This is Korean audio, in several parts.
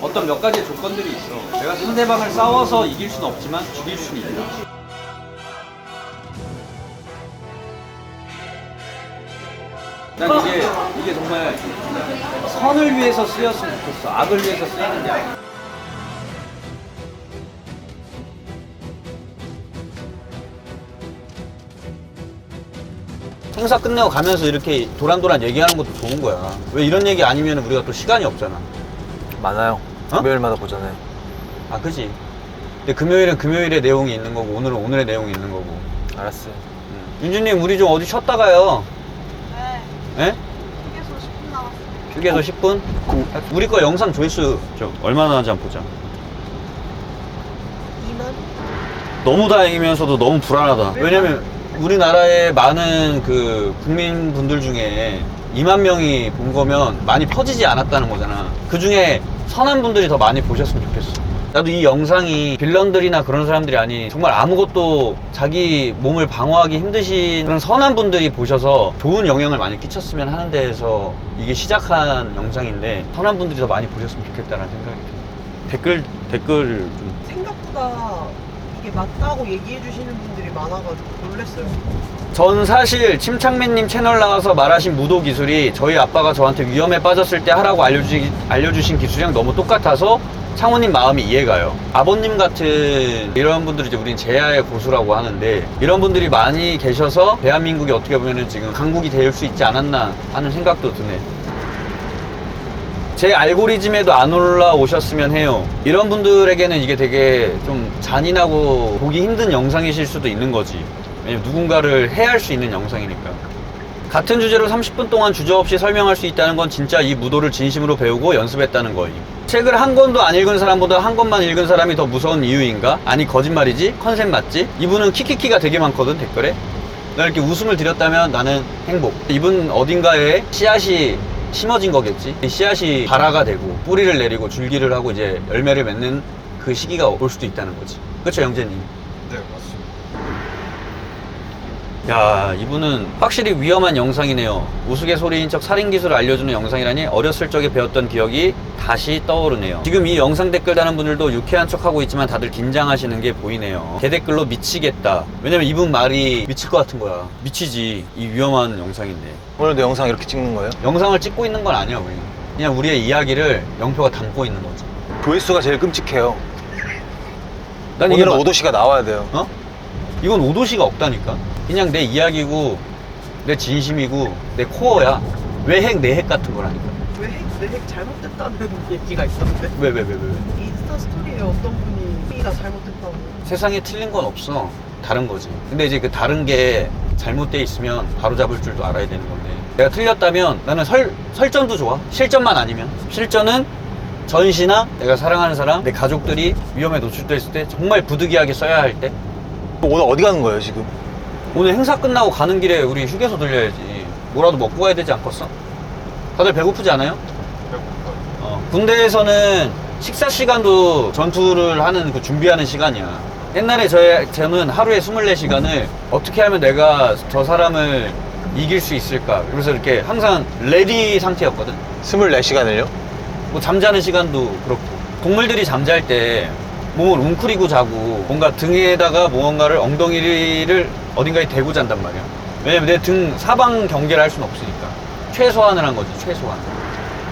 어떤 몇 가지 조건들이 있어. 내가 상대방을 싸워서 이길 수는 없지만 죽일 수는 있다. 난 이게 정말 선을 위해서 쓰였으면 좋겠어. 악을 위해서 쓰이는 게 아니야. 행사 끝내고 가면서 이렇게 도란도란 얘기하는 것도 좋은 거야. 왜 이런 얘기 아니면 우리가 또 시간이 없잖아. 많아요. 어? 금요일마다 보잖아요. 아, 그지. 근데 금요일은 금요일의 내용이 있는 거고, 오늘은 오늘의 내용이 있는 거고. 알았어요. 윤주님, 우리 좀 어디 쉬었다 가요. 네. 예? 휴게소 10분 남았어요. 휴게소 10분? 우리 거 영상 조회수 좀 얼마나 나는지 한번 보자. 2만? 너무 다행이면서도 너무 불안하다. 왜냐면 우리나라의 많은 그 국민분들 중에 2만 명이 본 거면 많이 퍼지지 않았다는 거잖아. 그 중에 선한 분들이 더 많이 보셨으면 좋겠어. 나도 이 영상이 빌런들이나 그런 사람들이 아닌 정말 아무것도 자기 몸을 방어하기 힘드신 그런 선한 분들이 보셔서 좋은 영향을 많이 끼쳤으면 하는 데에서 이게 시작한 영상인데 선한 분들이 더 많이 보셨으면 좋겠다는 생각이 들어요. 댓글 좀. 생각보다 이게 맞다고 얘기해 주시는 분들이 많아가지고 놀랐어요. 전 사실 침착맨님 채널 나와서 말하신 무도 기술이 저희 아빠가 저한테 위험에 빠졌을 때 하라고 알려주신 기술이랑 너무 똑같아서 창호님 마음이 이해가요. 아버님 같은 이런 분들이 이제 우린 제야의 고수라고 하는데 이런 분들이 많이 계셔서 대한민국이 어떻게 보면은 지금 강국이 될 수 있지 않았나 하는 생각도 드네. 제 알고리즘에도 안 올라오셨으면 해요. 이런 분들에게는 이게 되게 좀 잔인하고 보기 힘든 영상이실 수도 있는 거지. 왜냐면 누군가를 해할 수 있는 영상이니까. 같은 주제로 30분 동안 주저없이 설명할 수 있다는 건 진짜 이 무도를 진심으로 배우고 연습했다는 거임. 책을 한 권도 안 읽은 사람보다 한 권만 읽은 사람이 더 무서운 이유인가? 아니 거짓말이지? 컨셉 맞지? 이분은 키키키가 되게 많거든 댓글에. 나 이렇게 웃음을 드렸다면 나는 행복. 이분 어딘가에 씨앗이 심어진 거겠지. 이 씨앗이 발화가 되고 뿌리를 내리고 줄기를 하고 이제 열매를 맺는 그 시기가 올 수도 있다는 거지. 그렇죠, 영재님? 네, 맞습니다. 야, 이분은 확실히 위험한 영상이네요. 우스갯소리인 척 살인 기술을 알려주는 영상이라니 어렸을 적에 배웠던 기억이 다시 떠오르네요. 지금 이 영상 댓글 다는 분들도 유쾌한 척 하고 있지만 다들 긴장하시는 게 보이네요. 개댓글로 미치겠다. 왜냐면 이분 말이 미칠 것 같은 거야. 미치지. 이 위험한 영상인데. 오늘도 영상 이렇게 찍는 거예요? 영상을 찍고 있는 건 아니야, 우리. 그냥 우리의 이야기를 영표가 담고 있는 거지. 조회수가 제일 끔찍해요. 난 이게 오늘은 오도씨가 나와야 돼요. 어? 이건 오도시가 없다니까. 그냥 내 이야기고 내 진심이고 내 코어야. 외핵 내핵 같은 거라니까. 내핵 잘못됐다는 얘기가 있던데. 왜? 인스타 스토리에 어떤 분이 얘기가 잘못됐다고. 세상에 틀린 건 없어. 다른 거지. 근데 이제 그 다른 게 잘못돼 있으면 바로 잡을 줄도 알아야 되는 건데, 내가 틀렸다면 나는 설전도 좋아. 실전만 아니면. 실전은 전시나 내가 사랑하는 사람, 내 가족들이 위험에 노출돼 있을 때 정말 부득이하게 써야 할 때. 오늘 어디 가는 거예요 지금? 오늘 행사 끝나고 가는 길에 우리 휴게소 들려야지. 뭐라도 먹고 가야 되지 않겠어? 다들 배고프지 않아요? 군대에서는 식사 시간도 전투를 하는 그 준비하는 시간이야. 옛날에 저는 하루에 24시간을 어떻게 하면 내가 저 사람을 이길 수 있을까, 그래서 이렇게 항상 레디 상태였거든. 24시간을요? 뭐 잠자는 시간도 그렇고. 동물들이 잠잘 때 몸을 웅크리고 자고 뭔가 등에다가 무언가를 엉덩이를 어딘가에 대고 잔단 말이야. 왜냐면 내 등 사방 경계를 할 수는 없으니까. 최소한을 한 거지, 최소한.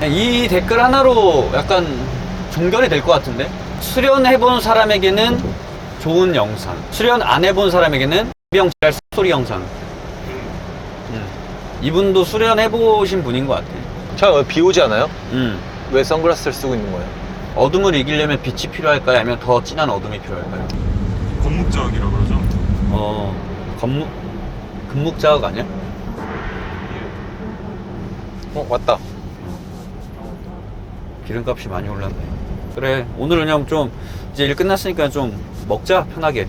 이 댓글 하나로 약간 종결이 될 것 같은데? 수련해본 사람에게는 좋은 영상, 수련 안 해본 사람에게는 병지랄 소리 영상. 이분도 수련해보신 분인 것 같아. 자, 비 오지 않아요? 왜 왜 선글라스를 쓰고 있는 거예요? 어둠을 이기려면 빛이 필요할까요? 아니면 더 진한 어둠이 필요할까요? 건묵적이라고 그러죠. 금묵자흑 아니야? 왔다. 기름값이 많이 올랐네. 그래, 오늘은 그냥 좀 이제 일 끝났으니까 좀 먹자, 편하게.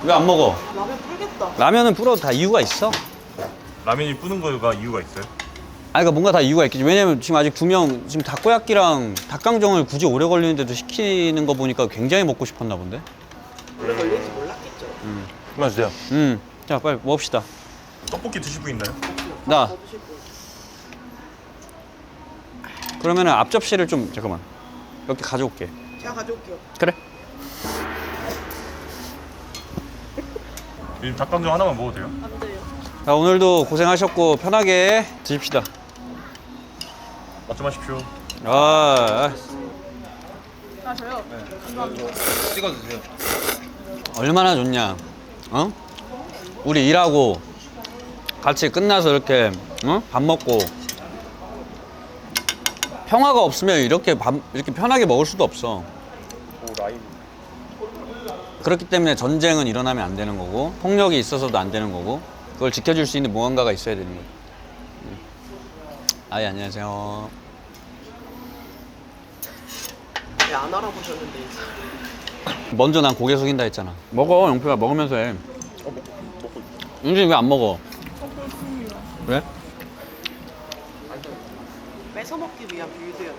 왜 안 먹어? 라면 불겠다. 라면은 불어도 다 이유가 있어. 라면이 뿌는 거가 이유가 있어요? 그러니까 뭔가 다 이유가 있겠지. 왜냐면 지금 아직 2명, 지금 닭고야끼랑 닭강정을 굳이 오래 걸리는데도 시키는 거 보니까 굉장히 먹고 싶었나 본데? 오래 걸릴지 몰랐겠죠. 그만 주세요. 자, 빨리 먹읍시다. 떡볶이 드실 분 있나요? 나. 더 드실 분. 그러면은 앞접시를 좀, 잠깐만. 몇 개 가져올게. 제가 가져올게요. 그래. 이 닭강정 하나만 먹어도 돼요? 안 돼요. 자, 오늘도 고생하셨고 편하게 드십시다. 맛 좀 하십시오. 아, 찍어주세요. 얼마나 좋냐. 어? 우리 일하고 같이 끝나서 이렇게 밥 먹고 평화가 없으면 이렇게 이렇게 편하게 먹을 수도 없어. 그렇기 때문에 전쟁은 일어나면 안 되는 거고 폭력이 있어서도 안 되는 거고 그걸 지켜줄 수 있는 무언가가 있어야 되는 거죠. 아예 안녕하세요. 왜 안 알아보셨는데 인사. 먼저 난 고개 숙인다 했잖아. 먹어, 영표가 먹으면서 해. 윤준이 왜 안 먹어? 왜? 뺏어 먹기 위한 빌드였네.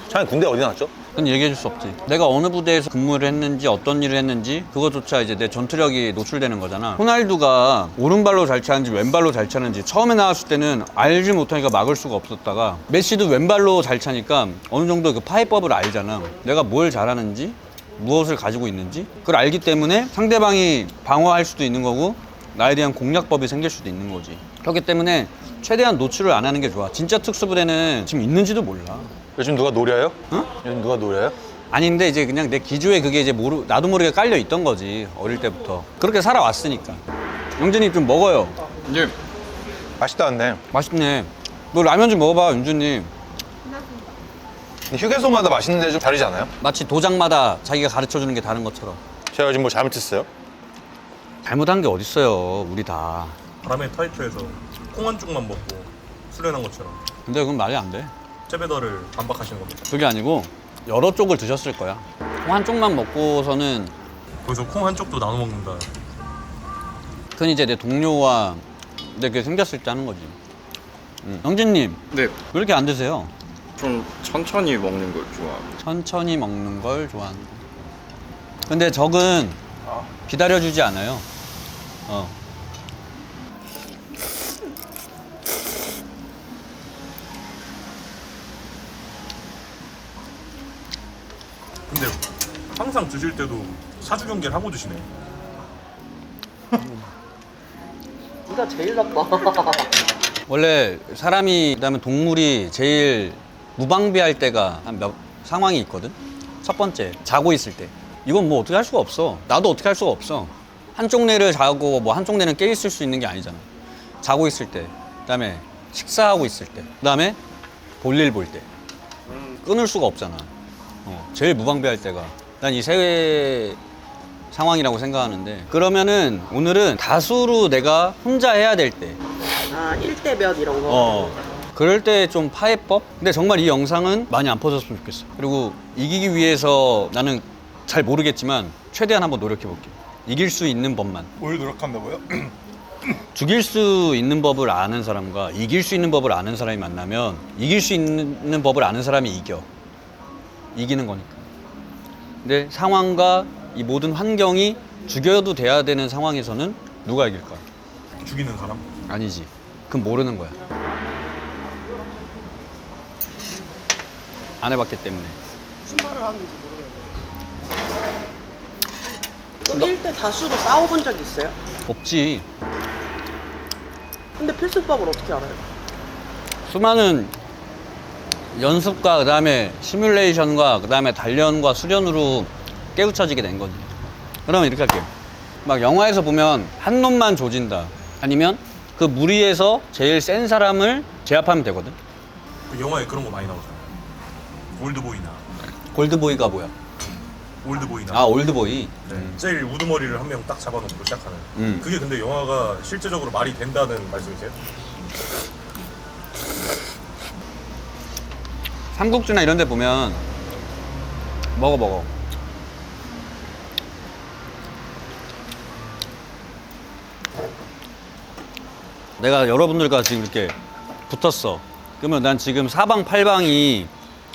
차장님 군대 어디 나왔죠? 그건 얘기해 줄 수 없지. 내가 어느 부대에서 근무를 했는지 어떤 일을 했는지 그거조차 이제 내 전투력이 노출되는 거잖아. 호날두가 오른발로 잘 차는지 왼발로 잘 차는지 처음에 나왔을 때는 알지 못하니까 막을 수가 없었다가 메시도 왼발로 잘 차니까 어느 정도 그 파이법을 알잖아. 내가 뭘 잘하는지 무엇을 가지고 있는지 그걸 알기 때문에 상대방이 방어할 수도 있는 거고 나에 대한 공략법이 생길 수도 있는 거지. 그렇기 때문에 최대한 노출을 안 하는 게 좋아. 진짜 특수부대는 지금 있는지도 몰라. 요즘 누가 노려요? 응? 요즘 누가 노려요? 아닌데 이제 그냥 내 기조에 그게 이제 나도 모르게 깔려 있던 거지. 어릴 때부터 그렇게 살아왔으니까. 영준이 좀 먹어요. 이제 맛있다는데. 맛있네. 너 라면 좀 먹어봐, 윤주님. 휴게소마다 맛있는 데 좀 다르지 않아요? 마치 도장마다 자기가 가르쳐 주는 게 다른 것처럼. 제가 요즘 뭐 잘못했어요? 잘못한 게 어딨어요, 우리 다. 바람의 타이틀에서 콩 한 쪽만 먹고 수련한 것처럼 근데 그건 말이 안 돼. 째배더를 반박하시는 겁니다. 그게 아니고 여러 쪽을 드셨을 거야. 콩 한 쪽만 먹고서는 거기서 콩 한 쪽도 나눠 먹는다. 그건 이제 내 동료와 내게 생겼을 때 하는 거지. 영진님, 네, 왜 이렇게 안 드세요? 좀 천천히 먹는 걸 좋아합니다. 천천히 먹는 걸 좋아하는 거. 근데 적은 기다려주지 않아요. 근데 항상 드실 때도 사주 경계를 하고 드시네. 네가 제일 나빠. 원래 사람이 그다음에 동물이 제일 무방비할 때가 한 몇 상황이 있거든. 첫 번째, 자고 있을 때. 이건 뭐 어떻게 할 수가 없어. 나도 어떻게 할 수가 없어. 한쪽 뇌를 자고 뭐 한쪽 뇌는 깨 있을 수 있는 게 아니잖아. 자고 있을 때, 그다음에 식사하고 있을 때, 그다음에 볼일 볼 때. 끊을 수가 없잖아. 제일 무방비할 때가. 난 이 세 상황이라고 생각하는데 그러면은 오늘은 다수로 내가 혼자 해야 될 때. 아 1대 몇 이런 거. 그럴 때 좀 파해법? 근데 정말 이 영상은 많이 안 퍼졌으면 좋겠어. 그리고 이기기 위해서 나는 잘 모르겠지만 최대한 한번 노력해 볼게. 이길 수 있는 법만. 뭘 노력한다고요? 죽일 수 있는 법을 아는 사람과 이길 수 있는 법을 아는 사람이 만나면 이길 수 있는 법을 아는 사람이 이겨. 이기는 거니까. 근데 상황과 이 모든 환경이 죽여도 돼야 되는 상황에서는 누가 이길까? 죽이는 사람? 아니지. 그건 모르는 거야. 안 해봤기 때문에. 무슨 말을 하는지 모르겠네. 어릴 때 다수로 싸워본 적 있어요? 없지. 근데 필수법을 어떻게 알아요? 수많은 연습과 그다음에 시뮬레이션과 그다음에 단련과 수련으로 깨우쳐지게 된 거지. 그러면 이렇게 할게요. 막 영화에서 보면 한 놈만 조진다. 아니면 그 무리에서 제일 센 사람을 제압하면 되거든. 그 영화에 그런 거 많이 나오잖아요. 올드보이나 골드보이가 뭐야? 올드보이나 아, 올드보이. 네. 제일 우두머리를 한 명 딱 잡아놓고 시작하는 그게 근데 영화가 실제적으로 말이 된다는 말씀이세요? 삼국지나 이런 데 보면 먹어. 내가 여러분들과 지금 이렇게 붙었어. 그러면 난 지금 사방 팔방이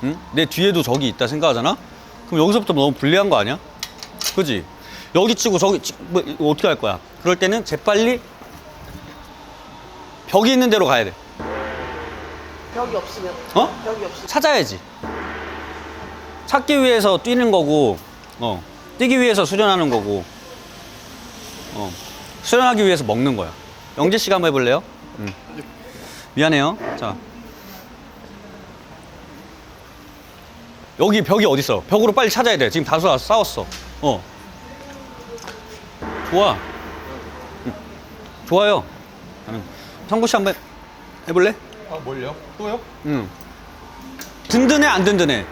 응? 내 뒤에도 적이 있다 생각하잖아? 그럼 여기서부터 너무 불리한 거 아니야? 그지? 여기 치고 저기 치고 뭐 이거 어떻게 할 거야? 그럴 때는 재빨리 벽이 있는 데로 가야 돼. 벽이 없으면. 어? 벽이 없으면. 찾아야지. 찾기 위해서 뛰는 거고, 뛰기 위해서 수련하는 거고, 수련하기 위해서 먹는 거야. 영재 씨가 한번 해볼래요? 미안해요. 자. 여기 벽이 어딨어? 벽으로 빨리 찾아야 돼. 지금 다수 와서 싸웠어. 좋아. 좋아요. 성구 씨 한번 해볼래? 아, 뭘요? 또요? 응. 든든해, 안 든든해?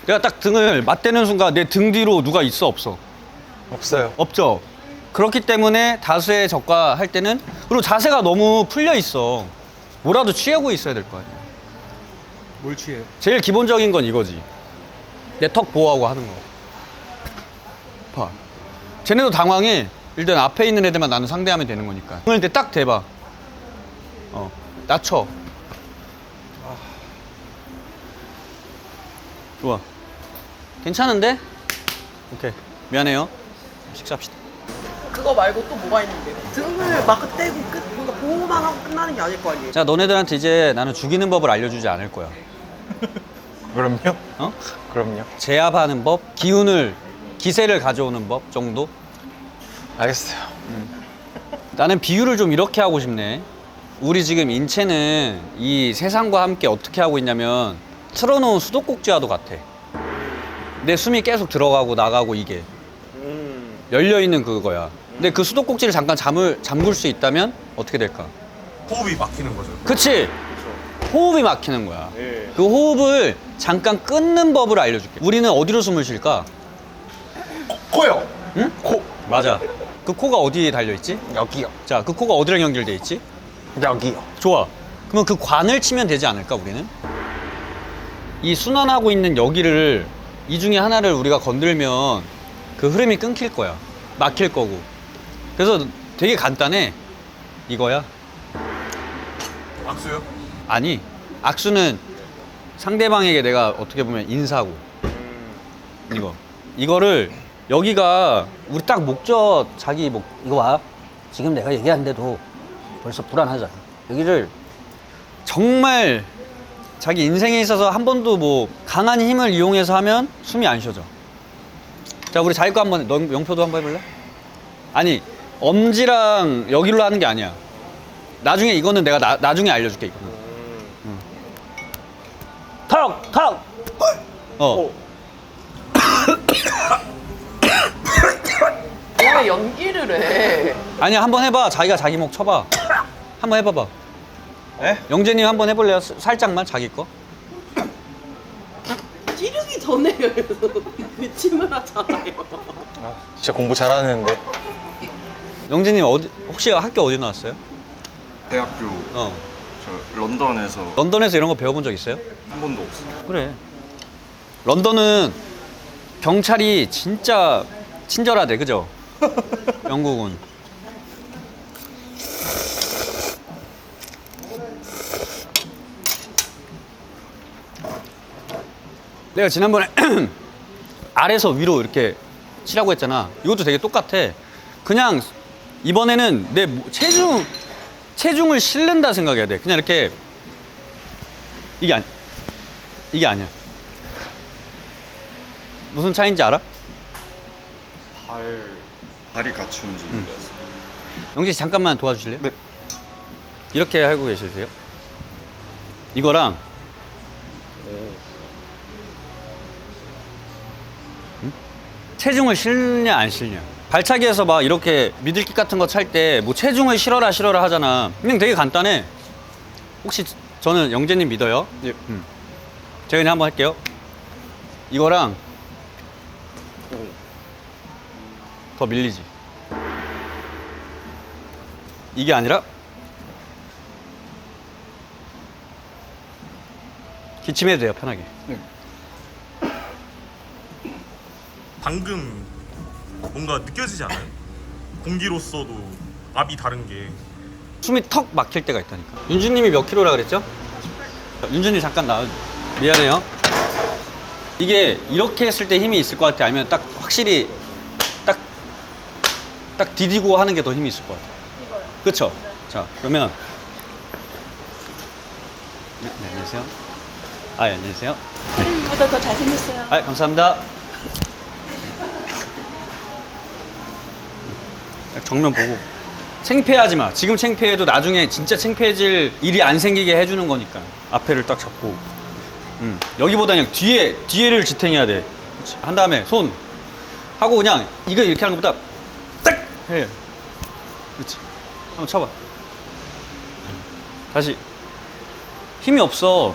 내가 딱 등을 맞대는 순간 내 등 뒤로 누가 있어, 없어? 없어요. 없죠. 그렇기 때문에 다수의 적과 할 때는, 그리고 자세가 너무 풀려 있어. 뭐라도 취하고 있어야 될 거 아니야. 뭘 취해요? 제일 기본적인 건 이거지. 내 턱 보호하고 하는 거. 봐. 쟤네도 당황해. 일단 앞에 있는 애들만 나는 상대하면 되는 거니까. 등을 이렇게 딱 대봐. 낮춰. 좋아. 괜찮은데? 오케이. 미안해요. 식사합시다. 그거 말고 또 뭐가 있는데? 등을 막 떼고 그러니까 보호만 하고 끝나는 게 아닐 거 아니에요? 자, 너네들한테 이제 나는 죽이는 법을 알려주지 않을 거야. 그럼요? 어? 그럼요. 제압하는 법, 기세를 가져오는 법 정도? 알겠어요. 나는 비유를 좀 이렇게 하고 싶네. 우리 지금 인체는 이 세상과 함께 어떻게 하고 있냐면 틀어놓은 수도꼭지와도 같아. 내 숨이 계속 들어가고 나가고 이게 열려있는 그거야. 근데 그 수도꼭지를 잠깐 잠글 수 있다면 어떻게 될까? 호흡이 막히는 거죠. 그치? 호흡이 막히는 거야. 예. 그 호흡을 잠깐 끊는 법을 알려줄게. 우리는 어디로 숨을 쉴까? 코요. 응? 코. 맞아. 그 코가 어디에 달려있지? 여기요. 자, 그 코가 어디랑 연결돼 있지? 여기요. 좋아. 그러면 그 관을 치면 되지 않을까, 우리는? 이 순환하고 있는 여기를, 이 중에 하나를 우리가 건들면 그 흐름이 끊길 거야. 막힐 거고. 그래서 되게 간단해. 이거야. 악수요? 아니, 악수는 상대방에게 내가 어떻게 보면 인사고. 이거를 여기가 우리 딱 목적, 이거 봐. 지금 내가 얘기하는데도 벌써 불안하잖아. 여기를 정말 자기 인생에 있어서 한 번도 뭐 강한 힘을 이용해서 하면 숨이 안 쉬어져. 자, 우리 자기 거 한번, 너 영표도 한번 해볼래? 아니, 엄지랑 여기로 하는 게 아니야. 나중에 이거는 내가 나중에 알려줄게, 이거는. 턱! 왜 연기를 해? 아니야, 한번 해봐. 자기가 자기 목 쳐봐. 한번 해봐봐. 에? 영재님 한번 해볼래요? 살짝만, 자기 거. 찌르기 전에 외침을 하잖아요. 진짜 공부 잘하는데. 영재님 혹시 학교 어디 나왔어요? 대학교 어. 저 런던에서 런던에서 이런 거 배워본 적 있어요? 한 번도 없어요. 그래. 런던은 경찰이 진짜 친절하대, 그죠? 영국은. 내가 지난번에 아래서 위로 이렇게 치라고 했잖아. 이것도 되게 똑같아. 그냥 이번에는 내 체중을 실른다 생각해야 돼. 그냥 이렇게 이게 아니야. 무슨 차이인지 알아? 발이 같이 움직이는 거였어요. 영지 씨 잠깐만 도와주실래요? 네. 이렇게 하고 계실래요? 이거랑 응? 체중을 실냐 안 실냐. 발차기에서 막 이렇게 미들킥 같은 거 찰 때 뭐 체중을 실어라 하잖아. 그냥 되게 간단해. 혹시 저는 영재님 믿어요? 예. 제가 그냥 한번 할게요. 이거랑 더 밀리지. 이게 아니라 기침해도 돼요, 편하게. 방금 뭔가 느껴지지 않아요? 공기로서도 압이 다른 게 숨이 턱 막힐 때가 있다니까. 윤주님이 몇 킬로라 그랬죠? 윤주님 잠깐 나와. 미안해요. 이게 이렇게 했을 때 힘이 있을 것 같아? 아니면 딱 확실히 딱 디디고 하는 게 더 힘이 있을 것 같아? 이거요. 그쵸? 자, 그러면. 네, 안녕하세요. 아, 예, 안녕하세요. 보다 더 잘생겼어요. 아, 감사합니다. 정면 보고. 창피하지 마. 지금 창피해도 나중에 진짜 창피해질 일이 안 생기게 해주는 거니까. 앞에를 딱 잡고. 여기보다 그냥 뒤에를 지탱해야 돼. 그치. 한 다음에 손 하고 그냥 이거 이렇게 하는 것보다 딱 해. 그렇지. 한번 쳐봐. 다시. 힘이 없어.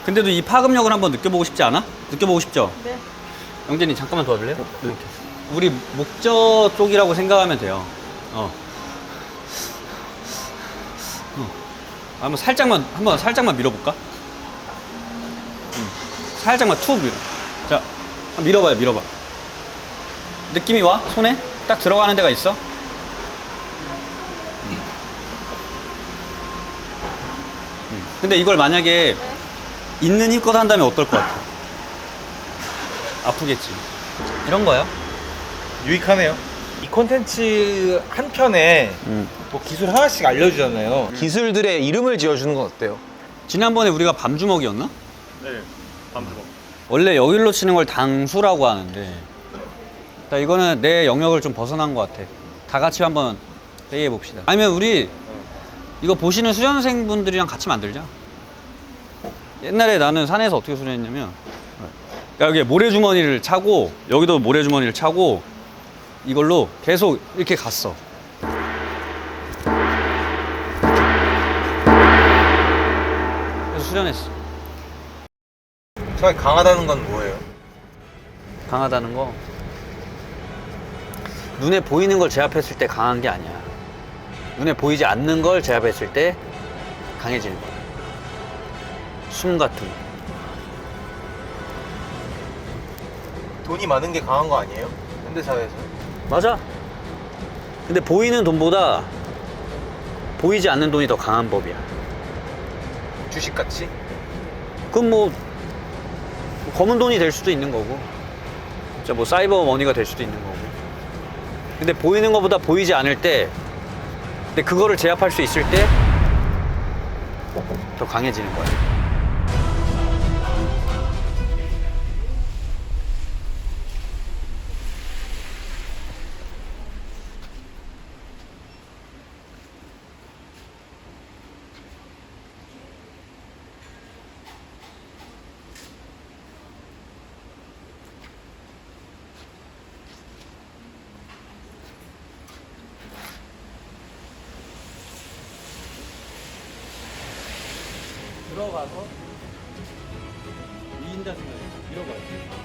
근데도 이 파급력을 한번 느껴보고 싶지 않아? 느껴보고 싶죠? 네. 영진이 잠깐만 도와줄래요? 이렇게. 우리 목저 쪽이라고 생각하면 돼요. 한번 살짝만 밀어볼까? 살짝만 툭 밀어. 자, 한번 밀어봐. 느낌이 와? 손에? 딱 들어가는 데가 있어? 근데 이걸 만약에 있는 힘껏 한다면 어떨 것 같아? 아프겠지. 이런 거야. 유익하네요. 이 콘텐츠 한 편에 뭐 기술 하나씩 알려주잖아요. 기술들의 이름을 지어주는 건 어때요? 지난번에 우리가 밤주먹이었나? 네, 밤주먹. 원래 여기로 치는 걸 당수라고 하는데 이거는 내 영역을 좀 벗어난 것 같아. 다 같이 한번 회의해 봅시다. 아니면 우리 이거 보시는 수련생분들이랑 같이 만들자. 옛날에 나는 산에서 어떻게 수련했냐면 여기에 모래주머니를 차고 여기도 모래주머니를 차고 이걸로 계속 이렇게 갔어. 그래서 수련했어. 정말 강하다는 건 뭐예요? 강하다는 거 눈에 보이는 걸 제압했을 때 강한 게 아니야. 눈에 보이지 않는 걸 제압했을 때 강해지는 거야. 숨 같은 거. 돈이 많은 게 강한 거 아니에요? 현대사회에서. 맞아. 근데 보이는 돈보다 보이지 않는 돈이 더 강한 법이야. 주식같이? 그럼 뭐 검은 돈이 될 수도 있는 거고 진짜 뭐 사이버 머니가 될 수도 있는 거고. 근데 보이는 것보다 보이지 않을 때 근데 그거를 제압할 수 있을 때 더 강해지는 거야. 들어가서 2인자 생각해. 밀어봐요.